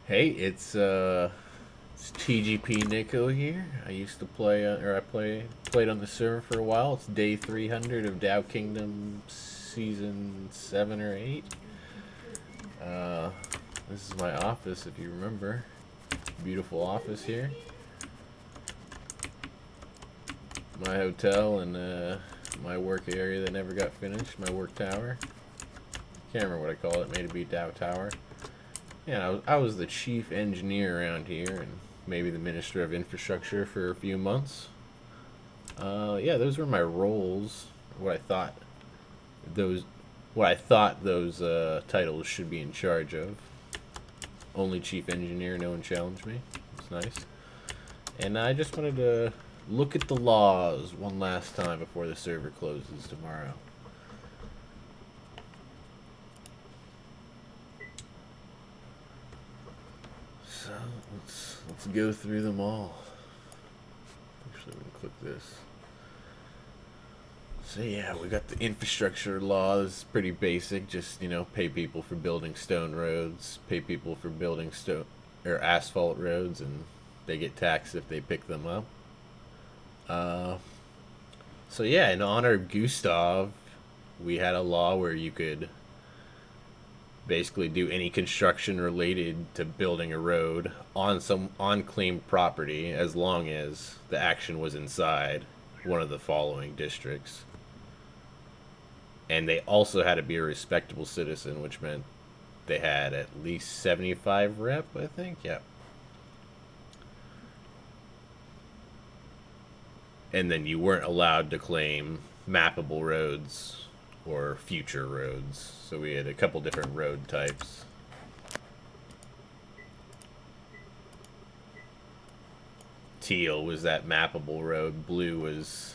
Hey, it's TGP Nico here. I used to play, played on the server for a while. It's day 300 of Dow Kingdom season 7 or 8. Uh, this is my office, if you remember. Beautiful office here. My hotel and my work area that never got finished. My work tower. Can't remember what I call it. Maybe Dow Tower. Yeah, I was the chief engineer around here and maybe the minister of infrastructure for a few months. Yeah, those were my roles. What I thought those, what I thought those titles should be in charge of. Only chief engineer, no one challenged me. It's nice. And I just wanted to look at the laws one last time before the server closes tomorrow. So let's go through them all. Actually, I'm gonna click this. So yeah, we got the infrastructure laws, pretty basic. Just pay people for building stone roads, pay people for building stone or asphalt roads, and they get taxed if they pick them up. Uh, so yeah, in honor of Gustav, we had a law where you could basically do any construction related to building a road on some unclaimed property as long as the action was inside one of the following districts. And they also had to be a respectable citizen, which meant they had at least 75 rep, I think. Yeah. And then you weren't allowed to claim mappable roads or future roads. So we had a couple different road types. Teal was that mappable road. Blue was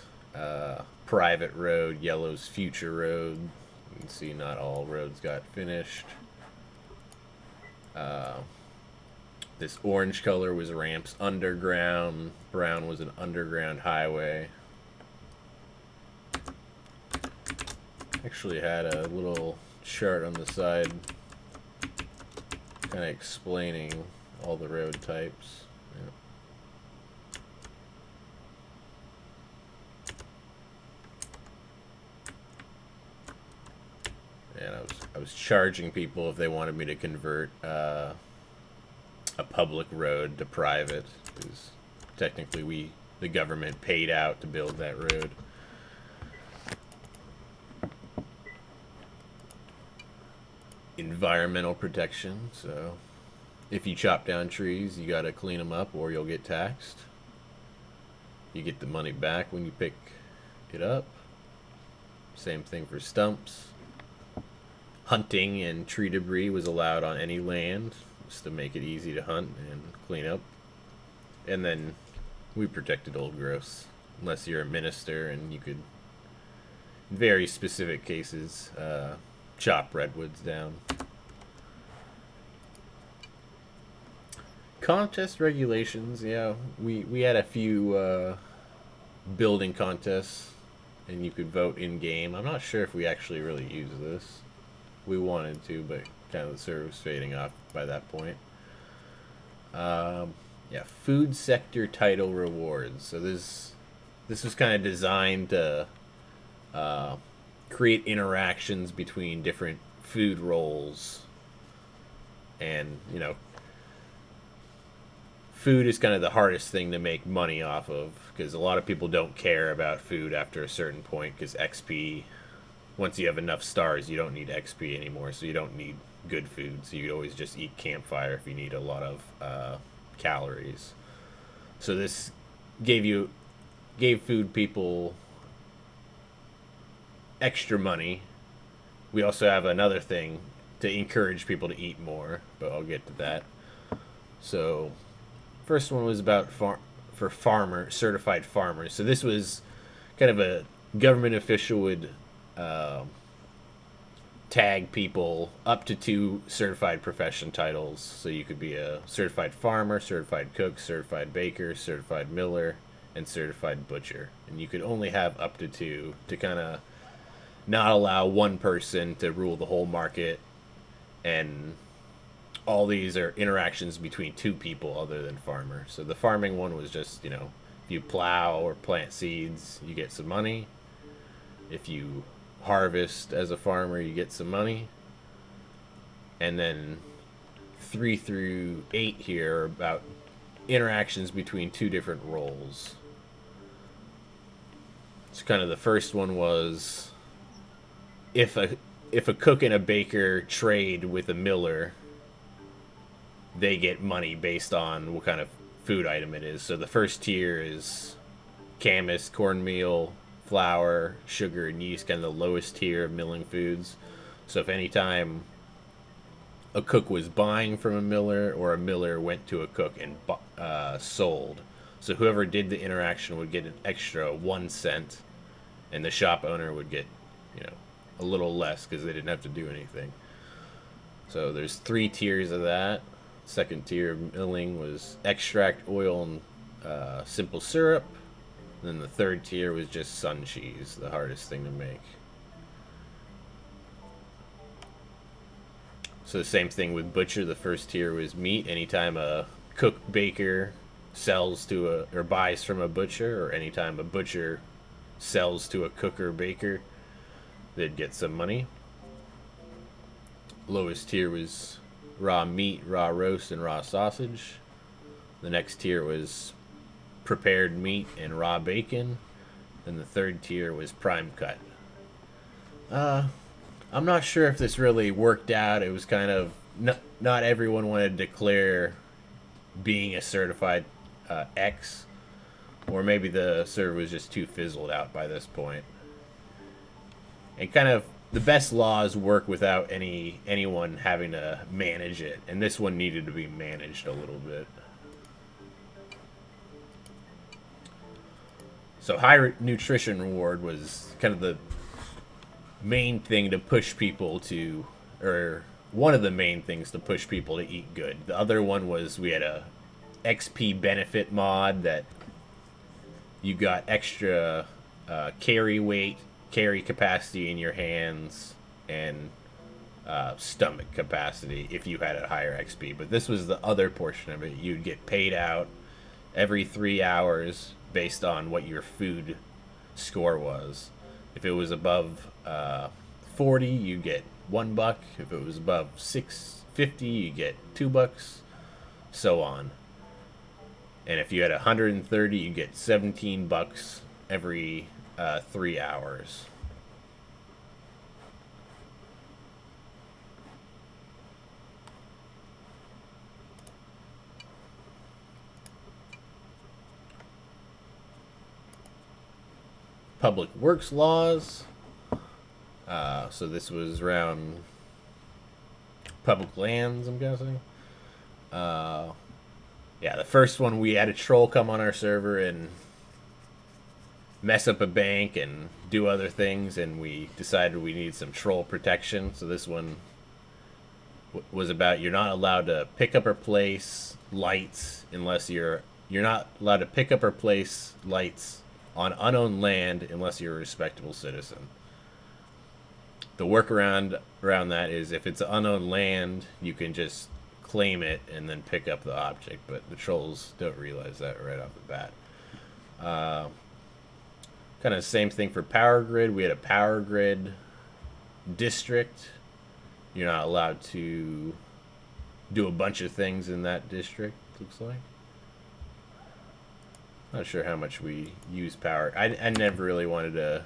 private road. Yellow's future road. You can see not all roads got finished. Uh, this orange color was ramps underground. Brown was an underground highway. Actually had a little chart on the side kind of explaining all the road types. Yeah. And I was charging people if they wanted me to convert a public road to private, because technically the government paid out to build that road. Environmental protection. So if you chop down trees, you got to clean them up or you'll get taxed. You get the money back when you pick it up. Same thing for stumps. Hunting and tree debris was allowed on any land, just to make it easy to hunt and clean up. And then we protected old growths, unless you're a minister and you could, in very specific cases, chop redwoods down. Contest regulations, yeah, we had a few building contests, and you could vote in game. I'm not sure if we actually really use this. We wanted to, but kind of the server was fading off by that point. Yeah, food sector title rewards. So this was kind of designed to create interactions between different food roles, and food is kind of the hardest thing to make money off of, because a lot of people don't care about food after a certain point, because XP, once you have enough stars, you don't need XP anymore, so you don't need good food, so you always just eat campfire if you need a lot of calories. So this gave food people extra money. We also have another thing to encourage people to eat more, but I'll get to that. So first one was about certified farmers. So this was kind of a government official would tag people up to 2 certified profession titles. So you could be a certified farmer, certified cook, certified baker, certified miller, and certified butcher. And you could only have up to 2 to kind of not allow one person to rule the whole market and all these are interactions between two people other than farmer. So the farming one was just, if you plow or plant seeds, you get some money. If you harvest as a farmer, you get some money. And then 3 through 8 here are about interactions between two different roles. So kind of the first one was if a cook and a baker trade with a miller, they get money based on what kind of food item it is. So the first tier is camas, cornmeal, flour, sugar, and yeast, kind of the lowest tier of milling foods. So if any time a cook was buying from a miller or a miller went to a cook and sold, so whoever did the interaction would get an extra 1 cent, and the shop owner would get, a little less because they didn't have to do anything. So there's 3 tiers of that. Second tier of milling was extract, oil, and simple syrup. And then the third tier was just sun cheese, the hardest thing to make. So the same thing with butcher. The first tier was meat. Anytime a cook baker sells to or buys from a butcher, or anytime a butcher sells to a cook or baker, they'd get some money. Lowest tier was raw meat, raw roast, and raw sausage. The next tier was prepared meat and raw bacon. And the third tier was prime cut. I'm not sure if this really worked out. It was kind of not everyone wanted to declare being a certified X, or maybe the server was just too fizzled out by this point. And kind of the best laws work without anyone having to manage it, and this one needed to be managed a little bit. So high nutrition reward was kind of the main thing to push people to, or one of the main things to push people to eat good. The other one was we had a XP benefit mod that you got extra carry weight, carry capacity in your hands, and stomach capacity if you had a higher XP. But this was the other portion of it. You'd get paid out every 3 hours based on what your food score was. If it was above 40, you get $1. If it was above 650, you get $2, so on. And if you had 130, you get $17 every 3 hours. Public works laws. So this was around public lands, I'm guessing. Yeah, the first one, we had a troll come on our server and mess up a bank and do other things, and we decided we need some troll protection. So this one was about you're not allowed to pick up or place lights unless you're not allowed to pick up or place lights on unowned land unless you're a respectable citizen. The workaround around that is if it's unowned land, you can just claim it and then pick up the object, but the trolls don't realize that right off the bat. Kind of same thing for power grid. We had a power grid district. You're not allowed to do a bunch of things in that district, looks like. Not sure how much we use power. I never really wanted to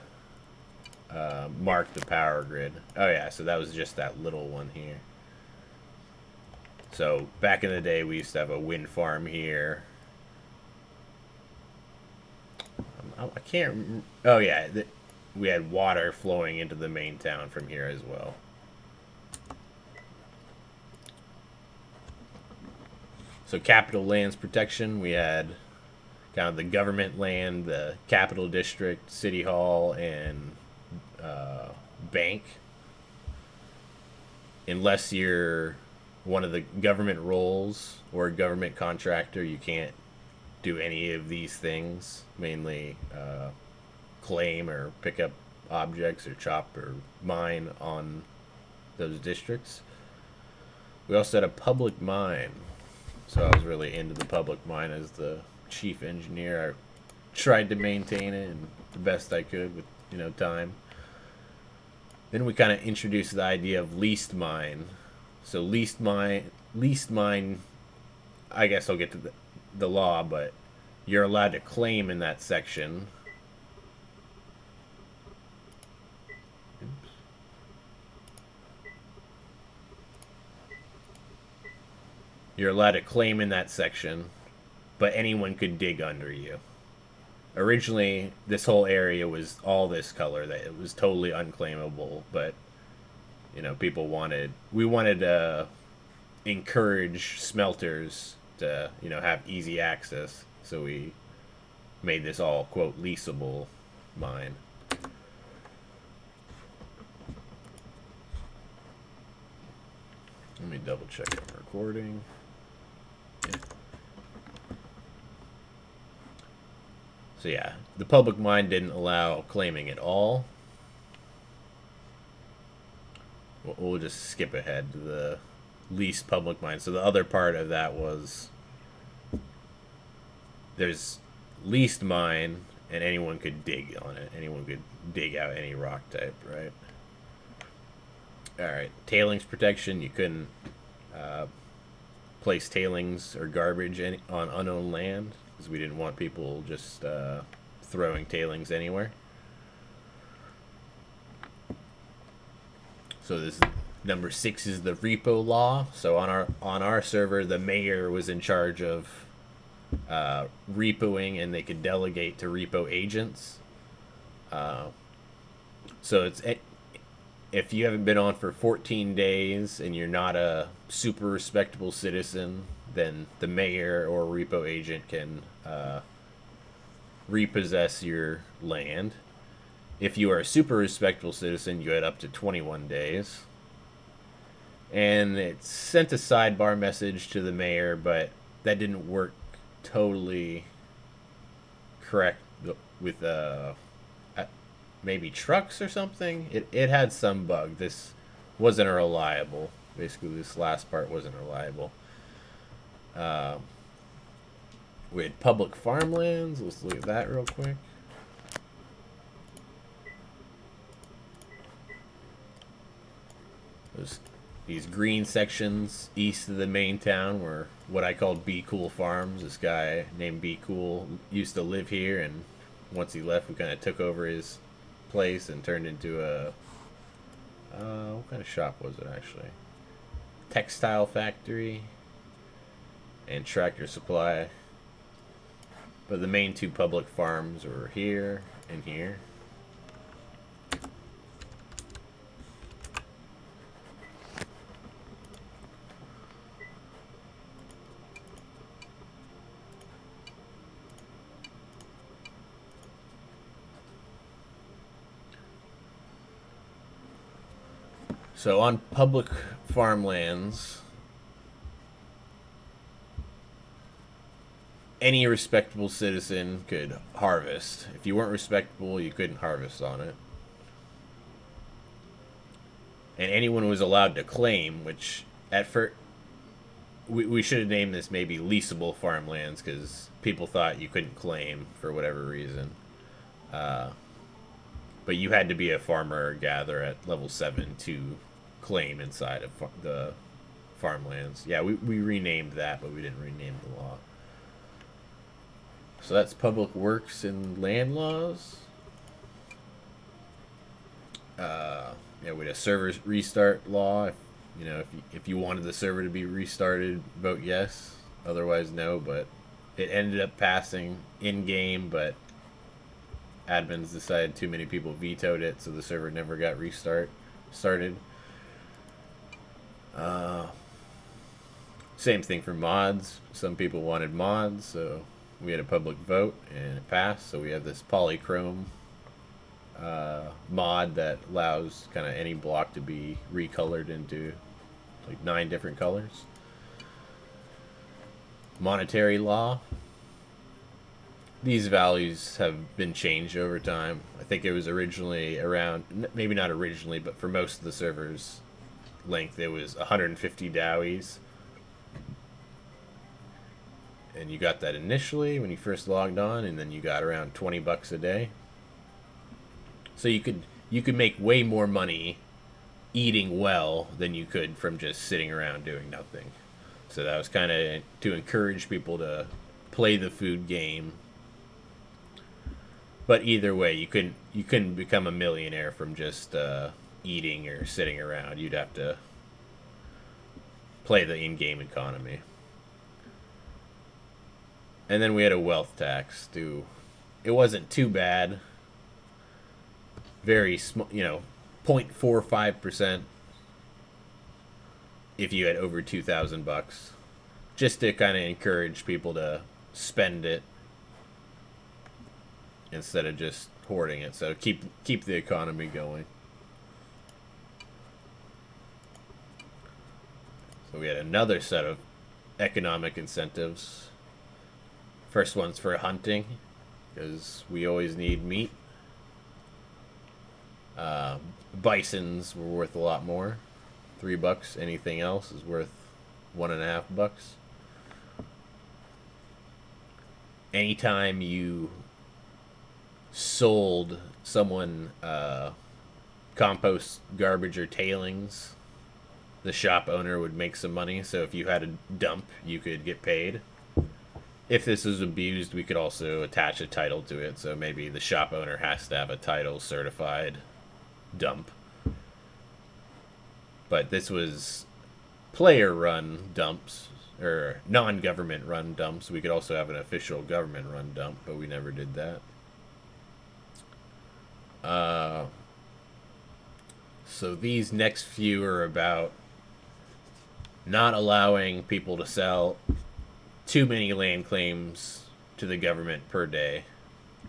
mark the power grid. Oh yeah, so that was just that little one here. So back in the day, we used to have a wind farm here. I can't. Oh yeah, we had water flowing into the main town from here as well. So capital lands protection, we had kind of the government land, the capital district, city hall, and bank. Unless you're one of the government roles or a government contractor, you can't do any of these things. Mainly claim or pick up objects or chop or mine on those districts. We also had a public mine. So I was really into the public mine as the chief engineer. I tried to maintain it and the best I could with, time. Then we kind of introduced the idea of leased mine. So leased mine, I guess I'll get to the law, but you're allowed to claim in that section. You're allowed to claim in that section, but anyone could dig under you. Originally, this whole area was all this color, that it was totally unclaimable, but we wanted to encourage smelters to have easy access, so we made this all quote leasable mine. Let me double check I'm recording. Yeah. So yeah, the public mine didn't allow claiming at all. We'll just skip ahead to the leased public mine. So the other part of that was there's leased mine, and anyone could dig on it. Anyone could dig out any rock type, right? All right, tailings protection. You couldn't place tailings or garbage on unowned land because we didn't want people just throwing tailings anywhere. So this number 6 is the repo law. So on our server, the mayor was in charge of repoing, and they could delegate to repo agents. So if you haven't been on for 14 days and you're not a super respectable citizen, then the mayor or repo agent can repossess your land. If you are a super respectable citizen, you had up to 21 days. And it sent a sidebar message to the mayor, but that didn't work totally correct with maybe trucks or something. It had some bug. This wasn't reliable. Basically, this last part wasn't reliable. We had public farmlands. Let's look at that real quick. These green sections east of the main town were what I called Be Cool Farms. This guy named Be Cool used to live here, and once he left, we kind of took over his place and turned into a what kind of shop was it actually? Textile factory and Tractor Supply. But the main two public farms were here and here. So on public farmlands, any respectable citizen could harvest. If you weren't respectable, you couldn't harvest on it. And anyone was allowed to claim, which at first we should have named this maybe leasable farmlands, because people thought you couldn't claim for whatever reason. But you had to be a farmer or gatherer at level 7 to claim inside of the farmlands. Yeah, we renamed that, but we didn't rename the law. So that's public works and land laws. Yeah, we had a server restart law. If you wanted the server to be restarted, vote yes. Otherwise, no. But it ended up passing in game, but admins decided too many people vetoed it, so the server never got started. Same thing for mods. Some people wanted mods, so we had a public vote and it passed. So we have this polychrome mod that allows kind of any block to be recolored into like 9 different colors. Monetary law. These values have been changed over time. I think it was originally around, maybe not originally, but for most of the servers, length, it was 150 Dowies. And you got that initially when you first logged on, and then you got around $20 a day. So you could make way more money eating well than you could from just sitting around doing nothing. So that was kind of to encourage people to play the food game. But either way, you couldn't become a millionaire from just eating or sitting around. You'd have to play the in-game economy. And then we had a wealth tax too. It wasn't too bad. Very small, 0.45% if you had over $2,000, just to kind of encourage people to spend it instead of just hoarding it. So keep the economy going. So we had another set of economic incentives. First one's for hunting, because we always need meat. Bisons were worth a lot more, $3. Anything else is worth $1.50. Anytime you sold someone compost garbage or tailings, the shop owner would make some money. So if you had a dump, you could get paid. If this was abused, we could also attach a title to it. So maybe the shop owner has to have a title certified dump. But this was player run dumps, or non-government run dumps. We could also have an official government run dump, but we never did that. So these next few are about not allowing people to sell too many land claims to the government per day.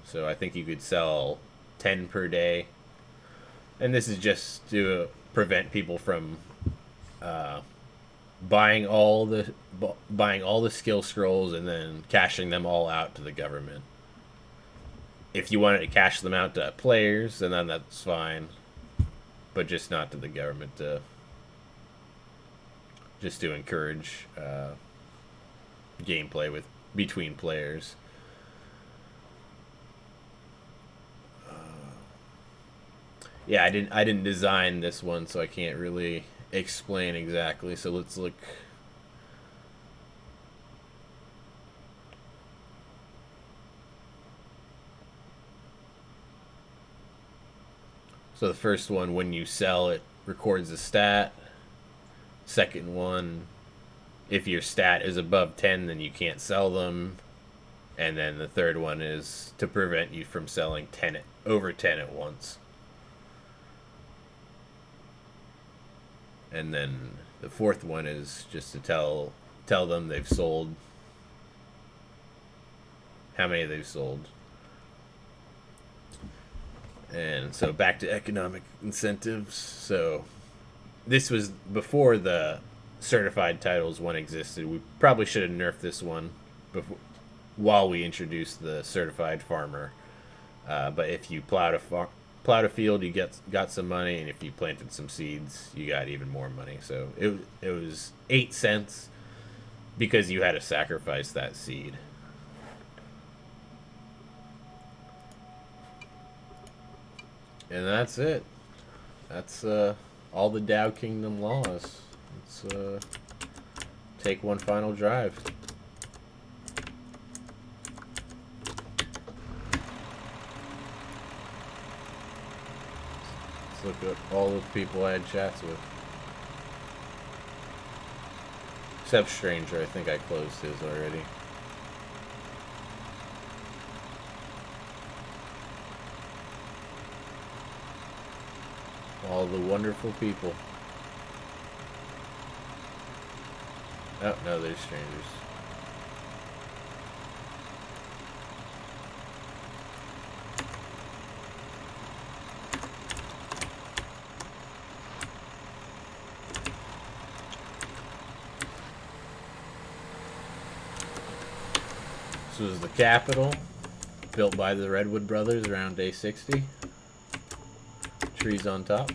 So I think you could sell 10 per day. And this is just to prevent people from buying all the skill scrolls and then cashing them all out to the government. If you wanted to cash them out to players, then that's fine, but just not to the government. Just to encourage gameplay between players. Yeah, I didn't design this one, so I can't really explain exactly. So let's look. So the first one, when you sell, it records a stat. Second one, if your stat is above 10, then you can't sell them. And then the third one is to prevent you from selling over 10 at once. And then the fourth one is just to tell them they've sold, how many they've sold. And so back to economic incentives. So this was before the certified titles one existed. We probably should have nerfed this one while we introduced the certified farmer. But if you plowed a field, you got some money, and if you planted some seeds, you got even more money. So it was 8 cents because you had to sacrifice that seed. And that's it. That's all the Dow Kingdom laws. Let's take one final drive. Let's look at all the people I had chats with. Except Stranger, I think I closed his already. All the wonderful people. Oh, no, they're strangers. This was the Capitol, built by the Redwood Brothers around day 60. Trees on top.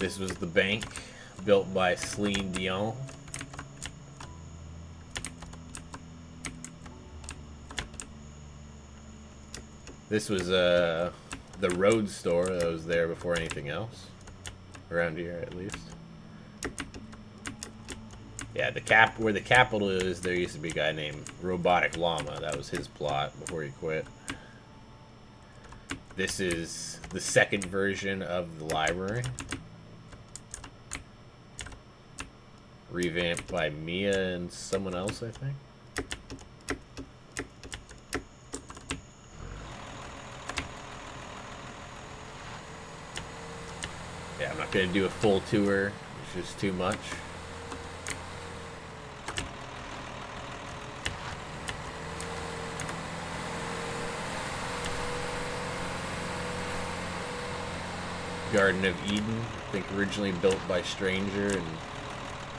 This was the bank built by Celine Dion. This was the road store that was there before anything else. Around here, at least. Yeah, where the capital is, there used to be a guy named Robotic Llama. That was his plot before he quit. This is the second version of the library. Revamped by Mia and someone else, I think. Yeah, I'm not going to do a full tour. It's just too much. Garden of Eden, I think originally built by Stranger and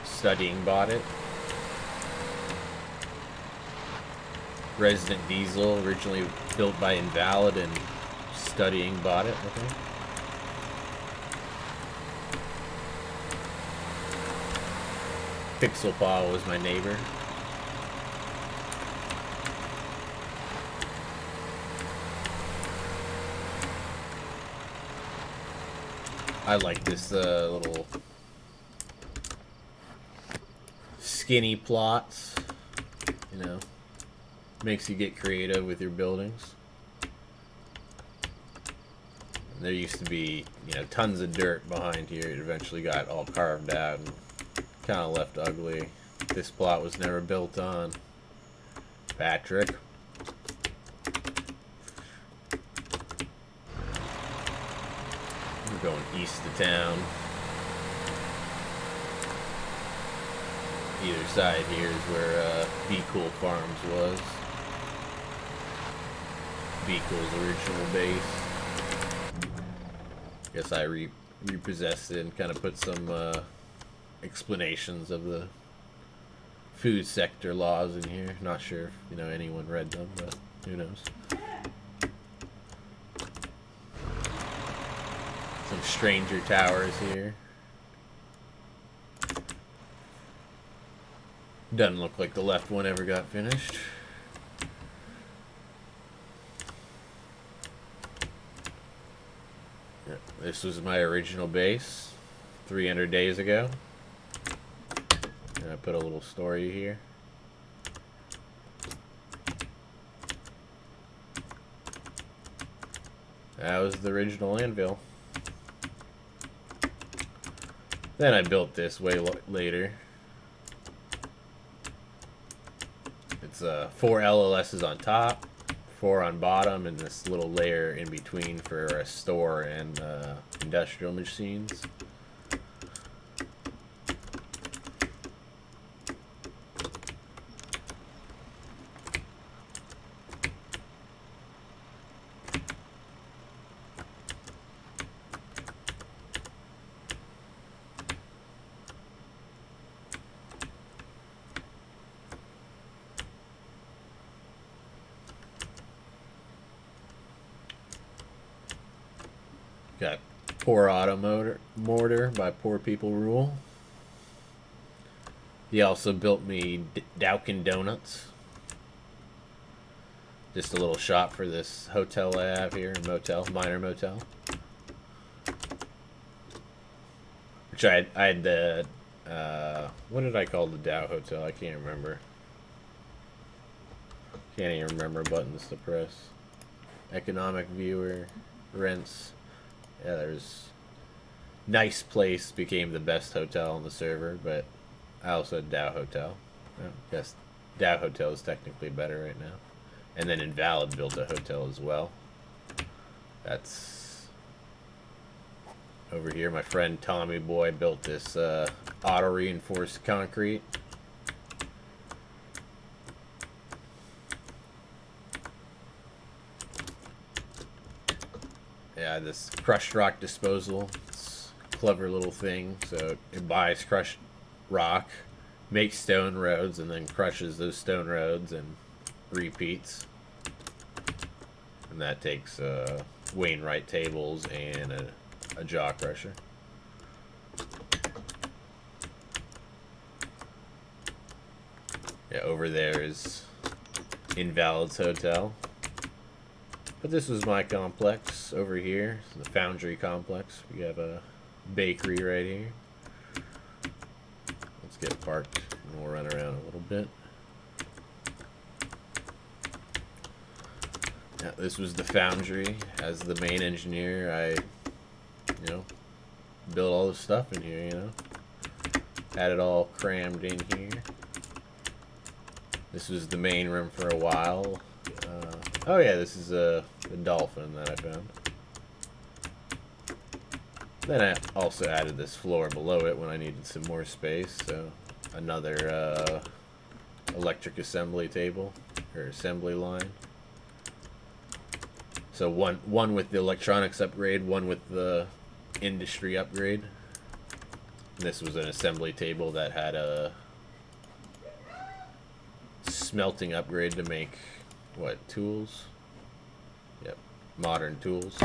Studying bought it. Resident Diesel, originally built by Invalid and Studying bought it, I think. Pixel Paw was my neighbor. I like this little skinny plots, you know, makes you get creative with your buildings. And there used to be, you know, tons of dirt behind here. It eventually got all carved out and kind of left ugly. This plot was never built on. Patrick. We're going east of town. Either side here is where Be Cool Farms was. Be Cool's original base. Guess I repossessed it and kind of put some explanations of the food sector laws in here. Not sure if, you know, anyone read them, but who knows. Some Stranger towers here. Doesn't look like the left one ever got finished. Yeah, this was my original base 300 days ago. And I put a little story here. That was the original anvil. Then I built this way later. It's 4 LLSs on top, 4 on bottom, and this little layer in between for a store and industrial machines. Got Poor Auto Mortar by Poor People Rule. He also built me Dowkin Donuts. Just a little shop for this hotel I have here, minor motel. Which I had the, what did I call the Dow Hotel? I can't remember. Can't even remember buttons to press. Economic viewer, rents. Yeah, there's Nice Place became the best hotel on the server, but I also had Dow Hotel. I guess Dow Hotel is technically better right now. And then Invalid built a hotel as well. That's over here. My friend Tommy Boy built this auto reinforced concrete. Yeah, this crushed rock disposal. It's a clever little thing. So it buys crushed rock, makes stone roads, and then crushes those stone roads and repeats. And that takes Wainwright tables and a jaw crusher. Yeah, over there is Invalid's Hotel. But this was my complex over here, the Foundry complex. We have a bakery right here. Let's get parked and we'll run around a little bit. Yeah, this was the Foundry. As the main engineer, I, built all the stuff in here, Had it all crammed in here. This was the main room for a while. Oh yeah, this is the dolphin that I found. Then I also added this floor below it when I needed some more space. So another electric assembly table or assembly line. So one with the electronics upgrade, one with the industry upgrade. This was an assembly table that had a smelting upgrade to make tools? Yep, modern tools.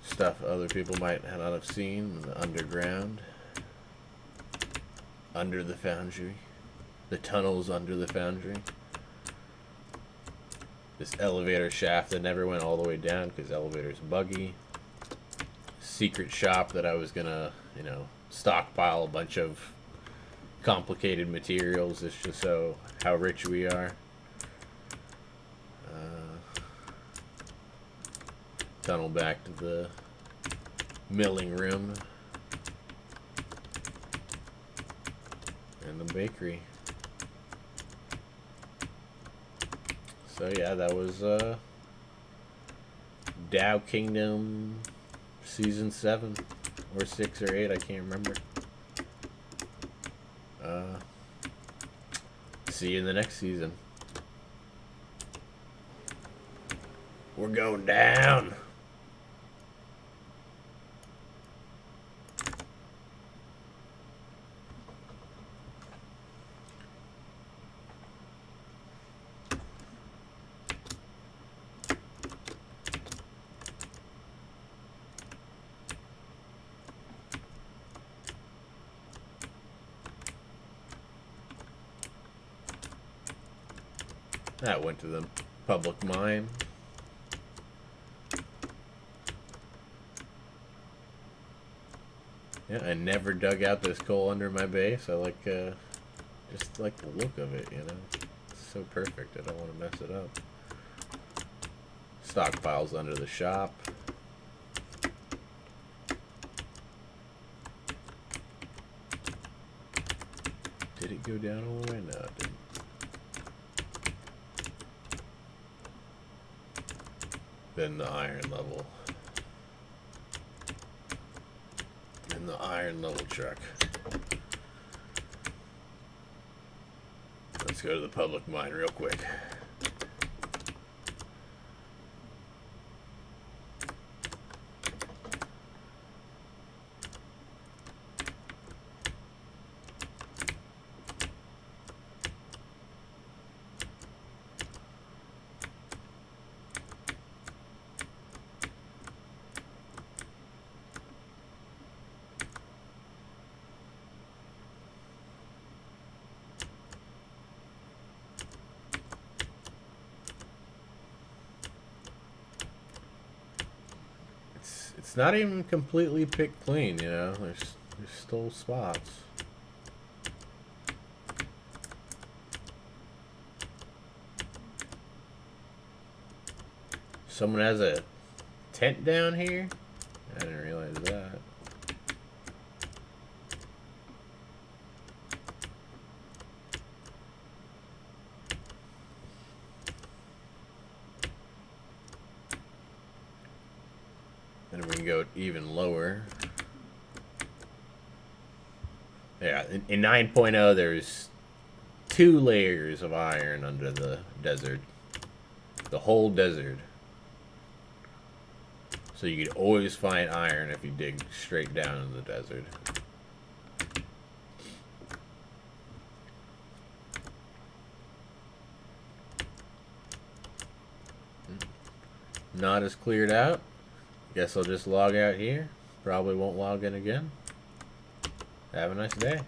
Stuff other people might not have seen. The underground, under the foundry, the tunnels under the foundry. This elevator shaft that never went all the way down because elevator's buggy. Secret shop that I was gonna, stockpile a bunch of complicated materials. It's just so how rich we are. Tunnel back to the milling room and the bakery. So yeah, that was Dow Kingdom season 7 or 6 or 8, I can't remember. See you in the next season. We're going down. That went to the public mine. Yeah, I never dug out this coal under my base. I like, just like the look of it, It's so perfect. I don't want to mess it up. Stockpiles under the shop. Did it go down all the way? No, it didn't. Then the iron level. And the iron level truck. Let's go to the public mine real quick. It's not even completely picked clean, There's still spots. Someone has a tent down here? I didn't realize that. And we can go even lower. Yeah, in 9.0 there's 2 layers of iron under the desert. The whole desert. So you could always find iron if you dig straight down in the desert. Not as cleared out. Guess I'll just log out here. Probably won't log in again. Have a nice day.